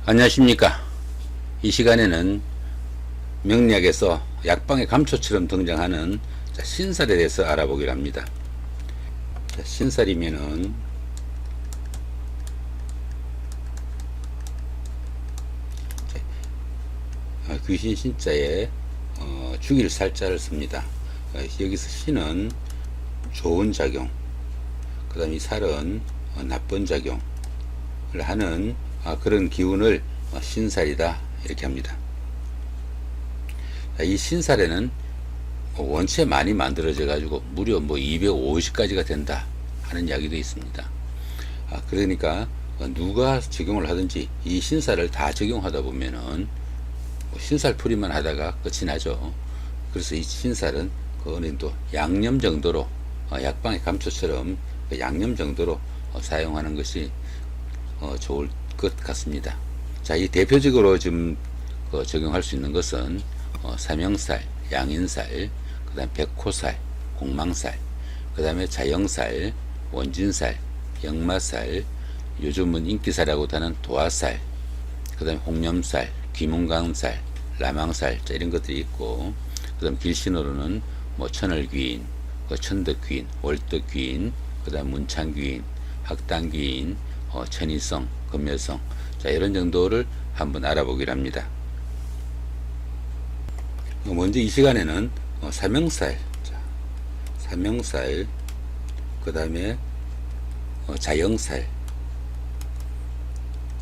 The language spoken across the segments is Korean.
안녕하십니까. 이 시간에는 명리학에서 약방의 감초처럼 등장하는 신살에 대해서 알아보기로 합니다. 신살이면은 귀신 신자에 죽일 살자를 씁니다. 여기서 신은 좋은 작용, 그 다음에 살은 나쁜 작용을 하는 그런 기운을 신살이다 이렇게 합니다. 이 신살에는 원체 많이 만들어져 가지고 무려 250가지가 된다 하는 이야기도 있습니다. 그러니까 누가 적용을 하든지 이 신살을 다 적용하다 보면은 신살풀이만 하다가 끝이 나죠. 그래서 이 신살은 어느 정도 양념 정도로 약방의 감초처럼 양념 정도로 사용하는 것이 좋을 것 같습니다. 자, 이 대표적으로 지금 적용할 수 있는 것은 삼형살, 양인살, 그 다음에 백호살, 공망살, 그 다음에 자영살, 원진살, 역마살, 요즘은 인기살이라고도 하는 도화살, 그 다음에 홍념살, 귀문강살, 라망살, 이런 것들이 있고, 그 다음 길신으로는 천을귀인, 천덕귀인, 월덕귀인, 그 다음 문창귀인, 학당귀인, 천이성, 금여성, 자, 이런 정도를 한번 알아보기로 합니다. 먼저 이 시간에는 삼형살, 삼형살, 그 다음에 자영살,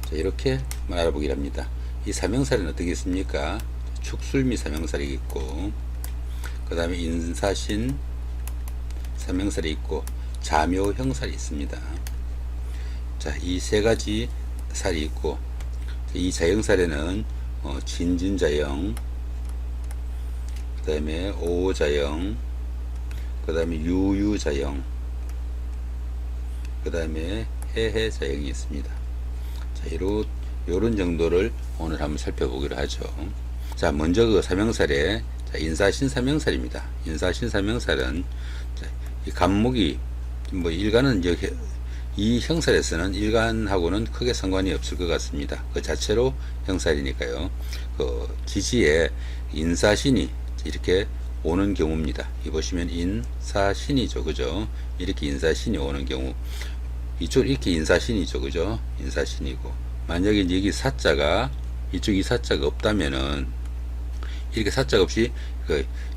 자, 이렇게 알아보기로 합니다. 이 삼형살은 어떻게 있습니까? 축술미 삼형살이 있고, 그 다음에 인사신 삼형살이 있고, 자묘형살이 있습니다. 자, 이 세 가지 살이 있고, 이 자영살에는 진진자영, 그 다음에 오자영, 그 다음에 유유자영, 그 다음에 해해자영이 있습니다. 자, 요런 정도를 오늘 한번 살펴보기로 하죠. 자, 먼저 그 삼형살에 인사신 삼형살입니다. 인사신 삼형살은 이 간목이 일간은 이 형살에서는 일간하고는 크게 상관이 없을 것 같습니다. 그 자체로 형살이니까요. 그 지지에 인사신이 이렇게 오는 경우입니다. 이 보시면 인사신이죠, 그죠? 이렇게 인사신이 오는 경우, 이쪽 이렇게 인사신이죠, 그죠? 인사신이고, 만약에 여기 사자가 이쪽 이 사자가 없다면은 이렇게 사자가 없이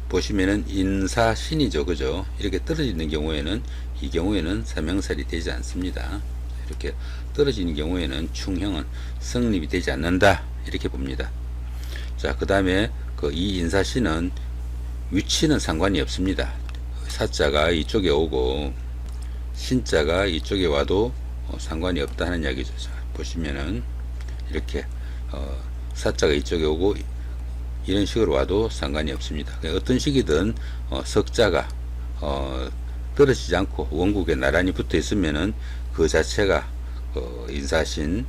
보시면은 인사신이죠, 그죠? 이렇게 떨어지는 경우에는 이 경우에는 삼형살이 되지 않습니다. 이렇게 떨어지는 경우에는 충형은 성립이 되지 않는다 이렇게 봅니다. 자, 그 다음에 이 인사신은 위치는 상관이 없습니다. 사자가 이쪽에 오고 신자가 이쪽에 와도 상관이 없다 하는 이야기죠. 자, 보시면은 이렇게 사자가 이쪽에 오고 이런 식으로 와도 상관이 없습니다. 어떤 식이든 석자가 떨어지지 않고 원국에 나란히 붙어 있으면은 그 자체가 인사신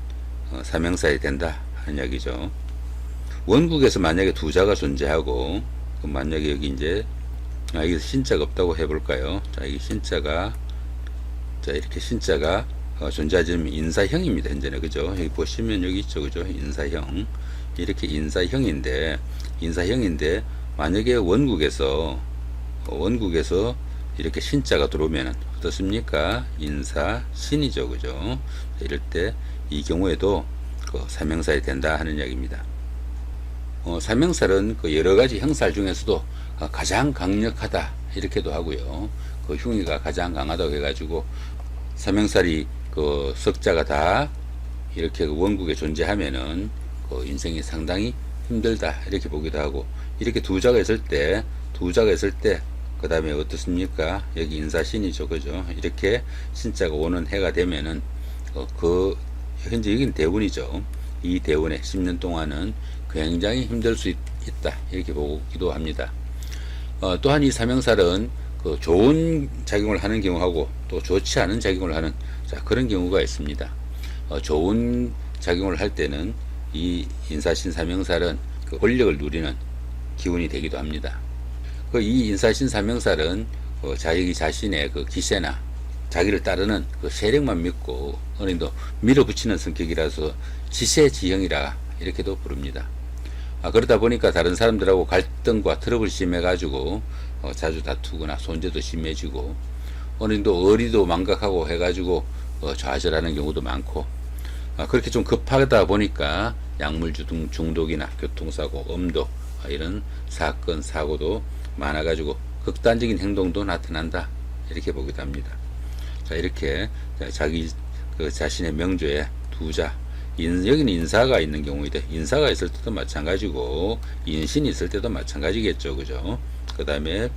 삼형살이 된다 하는 이야기죠. 원국에서 만약에 두 자가 존재하고, 만약에 여기 이제 여기 신자가 없다고 해볼까요? 자, 이 신자가, 자, 이렇게 신자가 존재하지만 인사형입니다. 현재는, 그죠? 여기 보시면 여기 있죠, 그죠? 인사형. 이렇게 인사형인데 만약에 원국에서 이렇게 신자가 들어오면 어떻습니까? 인사신이죠, 그죠? 이럴 때 이 경우에도 삼형살이 된다 하는 이야기입니다. 삼형살은 여러 가지 형살 중에서도 가장 강력하다 이렇게도 하고요. 흉의가 가장 강하다고 해가지고 삼형살이 석자가 다 이렇게 원국에 존재하면은 인생이 상당히 힘들다 이렇게 보기도 하고, 이렇게 두 자가 있을 때 그 다음에 어떻습니까? 여기 인사신이죠, 그죠? 이렇게 신자가 오는 해가 되면은 현재 여기는 대운이죠. 이 대운에 10년 동안은 굉장히 힘들 수 있다 이렇게 보기도 합니다. 또한 이 삼형살은 좋은 작용을 하는 경우하고 또 좋지 않은 작용을 하는 그런 경우가 있습니다. 좋은 작용을 할 때는 이 인사신 삼형살은 권력을 누리는 기운이 되기도 합니다. 이 인사신 삼형살은 자기 자신의 기세나 자기를 따르는 그 세력만 믿고 어느 정도 밀어붙이는 성격이라서 지세지형이라 이렇게도 부릅니다. 그러다 보니까 다른 사람들하고 갈등과 트러블이 심해가지고 자주 다투거나 손재도 심해지고 어느 정도 의리도 망각하고 해가지고 좌절하는 경우도 많고 그렇게 좀 급하다 보니까 약물 중독이나 교통사고, 엄도 이런 사건 사고도 많아가지고 극단적인 행동도 나타난다 이렇게 보기도 합니다. 자, 이렇게 자기 그 자신의 명조에 두자, 여기는 인사가 있는 경우이다. 인사가 있을 때도 마찬가지고 인신이 있을 때도 마찬가지겠죠, 그죠? 그 다음에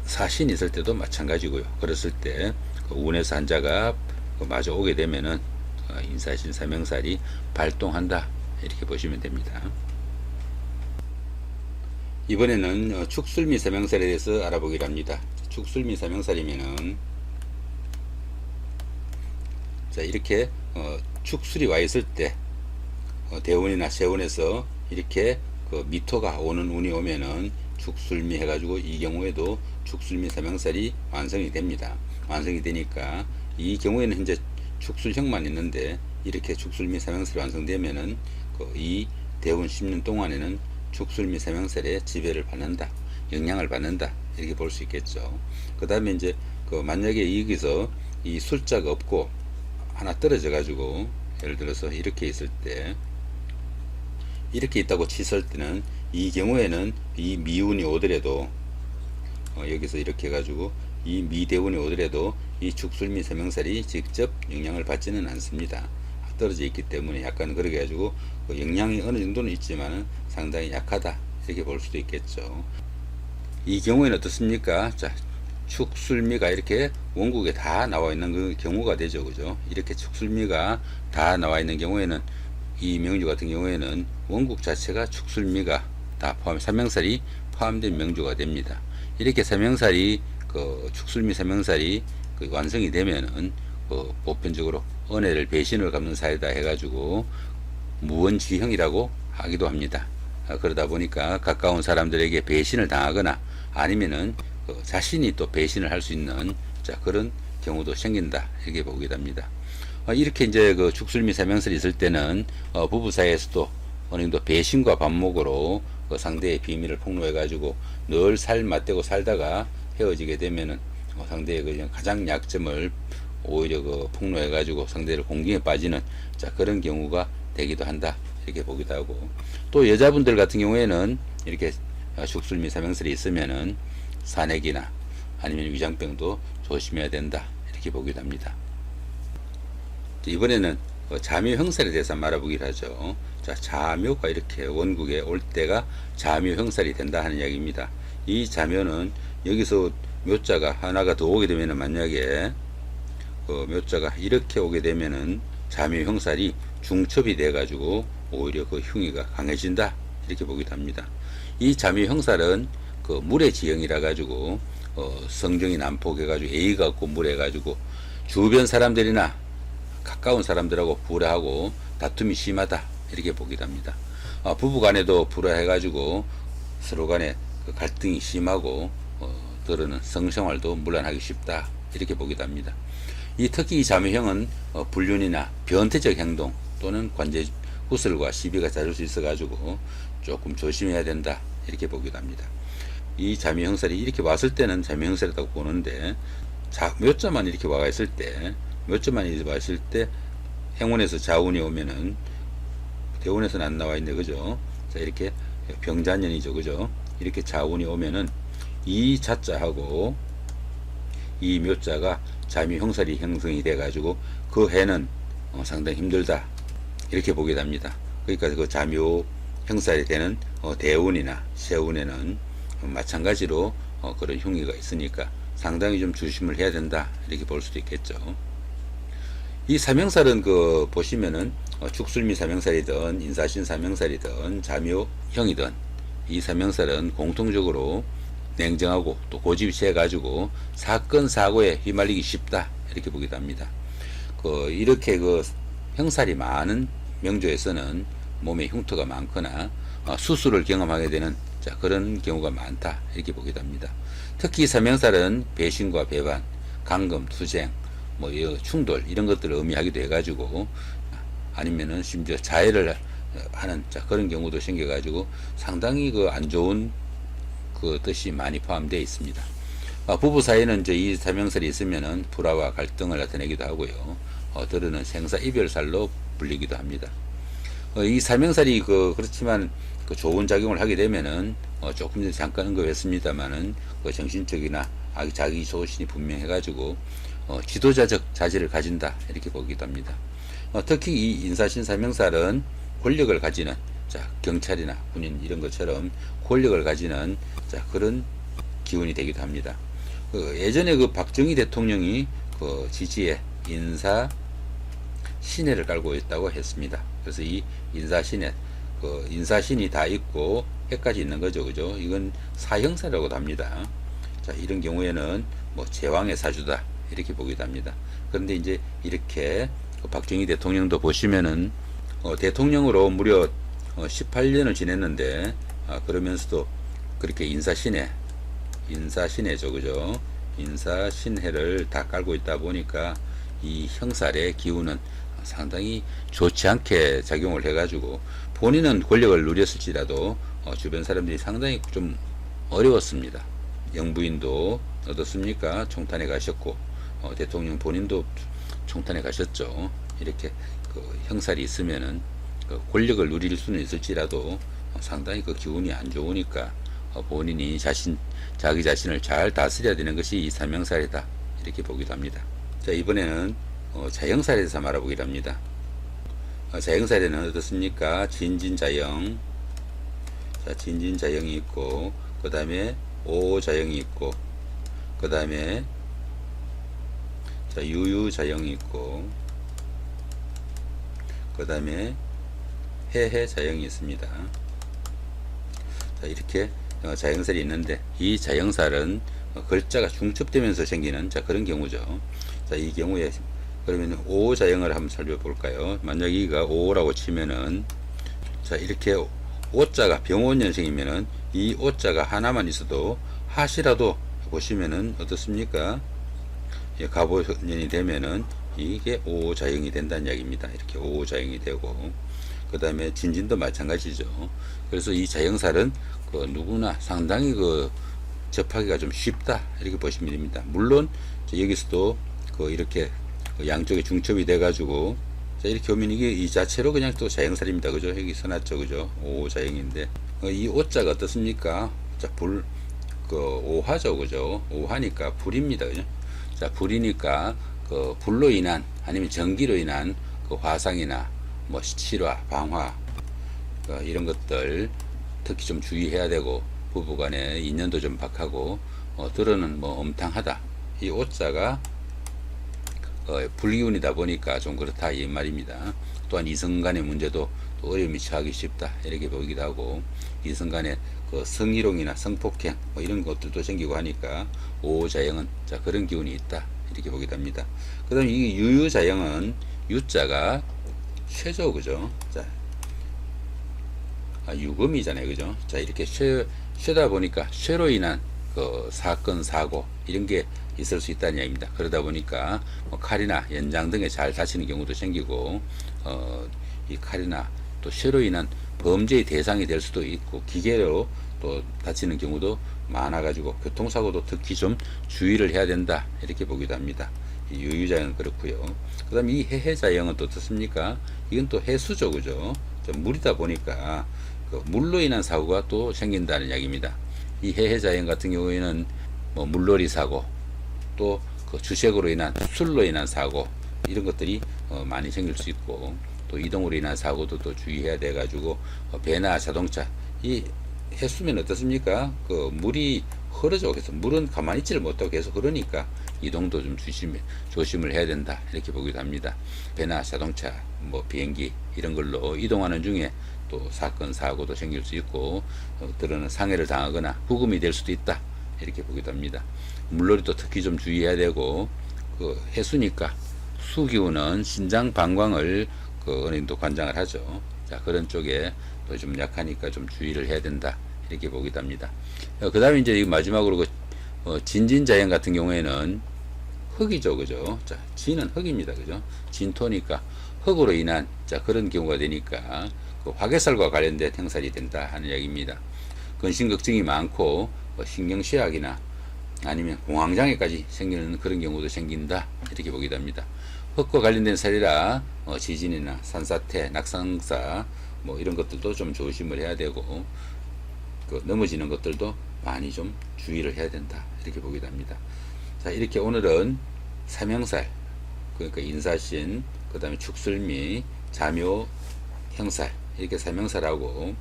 사신이 있을 때도 마찬가지고요. 그랬을 때 그 운에서 한자가 마저 오게 되면은 인사신 사명살이 발동한다 이렇게 보시면 됩니다. 이번에는 축술미 사명살에 대해서 알아보기로 합니다. 축술미 사명살이면은 자, 이렇게 축술이 와 있을 때 대운이나 세운에서 이렇게 그 미토가 오는 운이 오면은 축술미 해가지고 이 경우에도 축술미 사명살이 완성이 됩니다. 완성이 되니까 이 경우에는 현재 축술형만 있는데 이렇게 축술미 사명살이 완성되면은 이 대운 10년 동안에는 축술미 사명살의 지배를 받는다, 영향을 받는다 이렇게 볼 수 있겠죠. 그 다음에 이제 만약에 여기서 이 술자가 없고 하나 떨어져 가지고 예를 들어서 이렇게 있을 때 이렇게 있다고 쳤을 때는 이 경우에는 이 미운이 오더라도 여기서 이렇게 해가지고 이 미대운이 오더라도 이 축술미 사명살이 직접 영향을 받지는 않습니다. 떨어져 있기 때문에 약간 그렇게 해가지고 영향이 어느 정도는 있지만 상당히 약하다 이렇게 볼 수도 있겠죠. 이 경우에는 어떻습니까? 자, 축술미가 이렇게 원국에 다 나와 있는 그 경우가 되죠, 그죠? 이렇게 축술미가 다 나와 있는 경우에는 이 명주 같은 경우에는 원국 자체가 축술미가 다 포함, 사명살이 포함된 명주가 됩니다. 이렇게 사명살이 축술미 사명살이 완성이 되면은 보편적으로 은혜를 배신을 갚는 사이다 해가지고 무언지형이라고 하기도 합니다. 그러다 보니까 가까운 사람들에게 배신을 당하거나 아니면은 자신이 또 배신을 할 수 있는 그런 경우도 생긴다 이렇게 보기도 합니다. 이렇게 이제 축술미 사명살이 있을 때는 부부 사이에서도 어느 정도 배신과 반목으로 상대의 비밀을 폭로해 가지고 늘 살 맞대고 살다가 헤어지게 되면은 상대의 그냥 가장 약점을 오히려 폭로해 가지고 상대를 공경에 빠지는 그런 경우가 되기도 한다 이렇게 보기도 하고, 또 여자분들 같은 경우에는 이렇게 축술미 사명살이 있으면은 산핵이나 아니면 위장병도 조심해야 된다 이렇게 보기도 합니다. 이번에는 자묘형살에 대해서 한번 알아보기로 하죠. 자, 자묘가 이렇게 원국에 올 때가 자묘형살이 된다 하는 이야기입니다. 이 자묘는 여기서 묘자가 하나가 더 오게 되면은 만약에 묘자가 이렇게 오게 되면은 자묘형살이 중첩이 돼 가지고 오히려 흉의가 강해진다 이렇게 보기도 합니다. 이 자묘형살은 물의 지형이라 가지고 성정이 난폭해 가지고 A가 없고 물해 가지고 주변 사람들이나 가까운 사람들하고 불화하고 다툼이 심하다 이렇게 보기도 합니다. 부부 간에도 불화해 가지고 서로 간에 갈등이 심하고 들어는 성생활도 문란하기 쉽다 이렇게 보기도 합니다. 특히 이 자묘형은 불륜이나 변태적 행동 또는 관제 구설과 시비가 잦을 수 있어 가지고 조금 조심해야 된다 이렇게 보기도 합니다. 이 자묘형살이 이렇게 왔을 때는 자묘형살이라고 보는데 묘자만 이렇게 와 있을 때 행운에서 자운이 오면은 대운에서는 안 나와 있네, 그죠? 자, 이렇게 병자년이죠, 그죠? 이렇게 자운이 오면은 이 자자하고 이 묘자가 자묘형살이 형성이 돼 가지고 그 해는 상당히 힘들다 이렇게 보게 됩니다. 그러니까 자묘형살이 되는 대운이나 세운에는 마찬가지로 그런 흉의가 있으니까 상당히 좀 조심을 해야 된다 이렇게 볼 수도 있겠죠. 이 사명살은 보시면은 축술미 사명살이든 인사신 사명살이든 자묘형이든 이 사명살은 공통적으로 냉정하고 또 고집이 세 가지고 사건 사고에 휘말리기 쉽다 이렇게 보기도 합니다. 이렇게 형살이 많은 명조에서는 몸에 흉터가 많거나 수술을 경험하게 되는 그런 경우가 많다 이렇게 보기도 합니다. 특히 사명살은 배신과 배반, 강금, 투쟁, 뭐 충돌 이런 것들을 의미하기도 해가지고, 아니면은 심지어 자해를 하는 그런 경우도 생겨가지고 상당히 그 안 좋은 그 뜻이 많이 포함되어 있습니다. 부부 사이에는 이제 이 사명살이 있으면은 불화와 갈등을 나타내기도 하고요. 들으는 생사 이별살로 불리기도 합니다. 이 사명살이 그렇지만 그 좋은 작용을 하게 되면은 조금 전에 잠깐 언급했습니다만은 그 정신적이나 자기 소신이 분명해가지고 지도자적 자질을 가진다 이렇게 보기도 합니다. 특히 이 인사신 사명살은 권력을 가지는 경찰이나 군인 이런 것처럼 권력을 가지는 그런 기운이 되기도 합니다. 예전에 그 박정희 대통령이 그 지지에 인사 신해를 깔고 있다고 했습니다. 그래서 이 인사신해, 인사신이 다 있고 해까지 있는 거죠, 그죠? 이건 사형사라고도 합니다. 이런 경우에는 뭐 제왕의 사주다 이렇게 보기도 합니다. 그런데 이제 이렇게 박정희 대통령도 보시면은 대통령으로 무려 18년을 지냈는데 그러면서도 그렇게 인사신해죠, 그죠? 인사신해를 다 깔고 있다 보니까 이 형살의 기운은 상당히 좋지 않게 작용을 해가지고 본인은 권력을 누렸을지라도 주변 사람들이 상당히 좀 어려웠습니다. 영부인도 어떻습니까? 총탄에 가셨고 대통령 본인도 총탄에 가셨죠. 이렇게 그 형살이 있으면은 그 권력을 누릴 수는 있을지라도 상당히 그 기운이 안 좋으니까 본인이 자기 자신을 잘 다스려야 되는 것이 이 사명살이다 이렇게 보기도 합니다. 자, 이번에는 자영살에 대해서 알아보기로 합니다. 자영살에는 어떻습니까? 진진자영, 진진자영이 있고, 그 다음에 오자영이 있고, 그 다음에 유유자영이 있고, 그 다음에 해해자영이 있습니다. 이렇게 자영살이 있는데 이 자영살은 글자가 중첩되면서 생기는 그런 경우죠. 이 경우에 그러면 오자영을 한번 살펴볼까요? 만약 여기가 오라고 치면은 이렇게 오자가 병원년생이면은 이 오자가 하나만 있어도 하시라도 보시면은 어떻습니까? 갑오년이 되면은 이게 오자영이 된다는 이야기입니다. 이렇게 오자영이 되고, 그 다음에 진진도 마찬가지죠. 그래서 이 자영살은 누구나 상당히 접하기가 좀 쉽다 이렇게 보시면 됩니다. 물론 여기서도 이렇게 양쪽에 중첩이 돼가지고 이렇게 오면 이게 이 자체로 그냥 또 자영살입니다. 그죠? 여기 써놨죠, 그죠? 오자영인데 이 오자가 어떻습니까? 오화죠, 그죠? 오화니까 불입니다, 그죠? 불이니까 불로 인한 아니면 전기로 인한 화상이나 뭐 실화, 방화 이런 것들 특히 좀 주의해야 되고, 부부간에 인연도 좀 박하고 들어는 뭐 엄탕하다. 이 오자가 불기운이다 보니까 좀 그렇다 이 말입니다. 또한 이성간의 문제도 또 어려움이 처하기 쉽다 이렇게 보기도 하고, 이성간의 성희롱이나 성폭행 뭐 이런 것들도 생기고 하니까 오자영은 그런 기운이 있다 이렇게 보기도 합니다. 그 다음에 이 유유자영은 유자가 쇠죠, 그죠? 유금이잖아요, 그죠? 이렇게 쇠다 보니까 쇠로 인한 사건, 사고 이런 게 있을 수 있다는 이야기입니다. 그러다 보니까 칼이나 연장 등에 잘 다치는 경우도 생기고, 이 칼이나 또 쇠로 인한 범죄의 대상이 될 수도 있고, 기계로 또 다치는 경우도 많아가지고 교통사고도 특히 좀 주의를 해야 된다 이렇게 보기도 합니다. 이 유유자영은 그렇고요. 그 다음에 이 해해자영은 또 어떻습니까? 이건 또 해수죠, 그죠? 물이다 보니까 물로 인한 사고가 또 생긴다는 이야기입니다. 이 해해자영 같은 경우에는 뭐 물놀이 사고, 또 주색으로 인한 술로 인한 사고 이런 것들이 많이 생길 수 있고, 또 이동으로 인한 사고도 또 주의해야 돼 가지고 배나 자동차, 이 해수면 어떻습니까? 물이 흐르죠. 그래서 물은 가만히 있지를 못하고 계속 흐르니까 이동도 좀 조심을 해야 된다 이렇게 보기도 합니다. 배나 자동차, 뭐 비행기 이런 걸로 이동하는 중에 또 사건 사고도 생길 수 있고, 들어는 상해를 당하거나 부금이 될 수도 있다 이렇게 보기도 합니다. 물놀이도 특히 좀 주의해야 되고, 해수니까 수기운은 신장 방광을 어느 정도 관장을 하죠. 그런 쪽에 또 좀 약하니까 좀 주의를 해야 된다 이렇게 보기도 합니다. 그 다음에 이제 마지막으로 진진자영 같은 경우에는 흙이죠, 그죠? 자, 진은 흙입니다, 그죠? 진토니까 흙으로 인한 자 그런 경우가 되니까 그 화개살과 관련된 형살이 된다 하는 이야기입니다. 근심 걱정이 많고 신경쇠약이나 아니면 공황장애까지 생기는 그런 경우도 생긴다 이렇게 보기도 합니다. 흙과 관련된 살이라 지진이나 산사태, 낙상사 뭐 이런 것들도 좀 조심을 해야 되고 그 넘어지는 것들도 많이 좀 주의를 해야 된다 이렇게 보기도 합니다. 자, 이렇게 오늘은 삼형살 그러니까 인사신 그 다음에 축술미 자묘 형살 이렇게 삼형살하고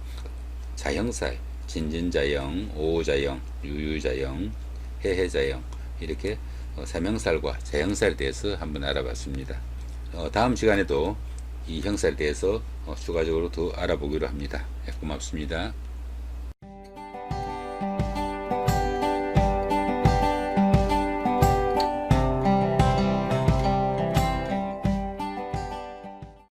자형살 진진자형 오호자형 유유자형 해해자형 이렇게 삼형살과 자형살에 대해서 한번 알아봤습니다. 다음 시간에도 이 형살에 대해서 추가적으로 더 알아보기로 합니다. 고맙습니다.